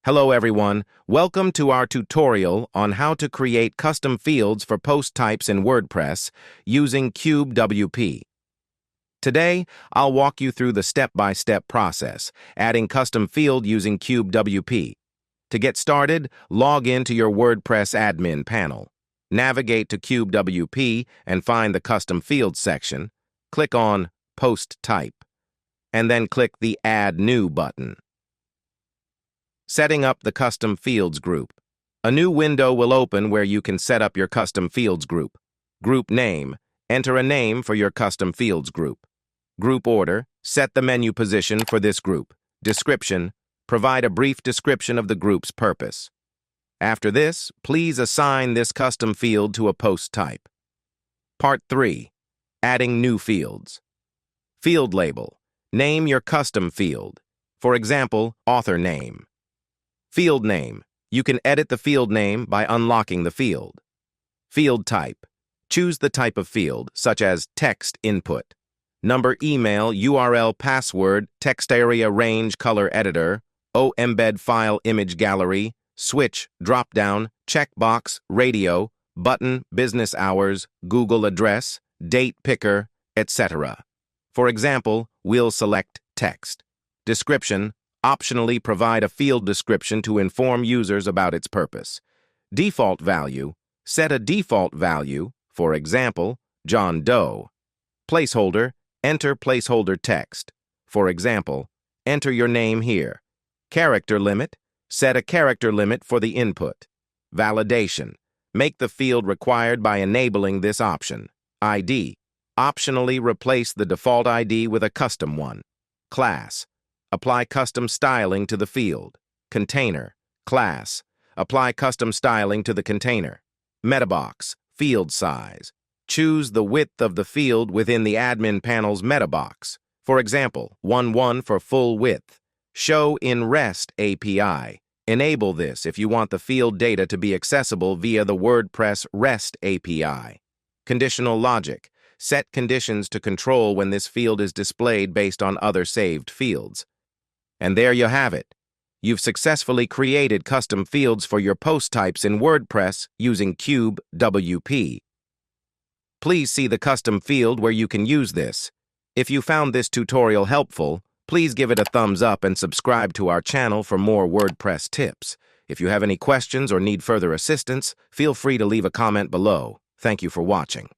Hello everyone, welcome to our tutorial on how to create custom fields for post types in WordPress using CubeWP. Today, I'll walk you through the step-by-step process, adding custom field using CubeWP. To get started, log into your WordPress admin panel. Navigate to CubeWP and find the Custom Fields section. Click on Post Type, and then click the Add New button. Setting up the Custom Fields group. A new window will open where you can set up your Custom Fields group. Group name. Enter a name for your Custom Fields group. Group order. Set the menu position for this group. Description. Provide a brief description of the group's purpose. After this, please assign this custom field to a post type. Part 3. Adding new fields. Field label. Name your custom field. For example, author name. Field name. You can edit the field name by unlocking the field. Field type. Choose the type of field, such as text input. Number, email, URL, password, text area, range, color editor, embed file, image gallery, switch, drop-down, checkbox, radio, button, business hours, Google address, date picker, etc. For example, we'll select text. Description. Optionally provide a field description to inform users about its purpose. Default value. Set a default value, for example, John Doe. Placeholder. Enter placeholder text. For example, enter your name here. Character limit. Set a character limit for the input. Validation. Make the field required by enabling this option. ID. Optionally replace the default ID with a custom one. Class. Apply custom styling to the field. Container. Class. Apply custom styling to the container. Metabox. Field size. Choose the width of the field within the admin panel's metabox. For example, 1:1 for full width. Show in REST API. Enable this if you want the field data to be accessible via the WordPress REST API. Conditional logic. Set conditions to control when this field is displayed based on other saved fields. And there you have it. You've successfully created custom fields for your post types in WordPress using CubeWP. Please see the custom field where you can use this. If you found this tutorial helpful, please give it a thumbs up and subscribe to our channel for more WordPress tips. If you have any questions or need further assistance, feel free to leave a comment below. Thank you for watching.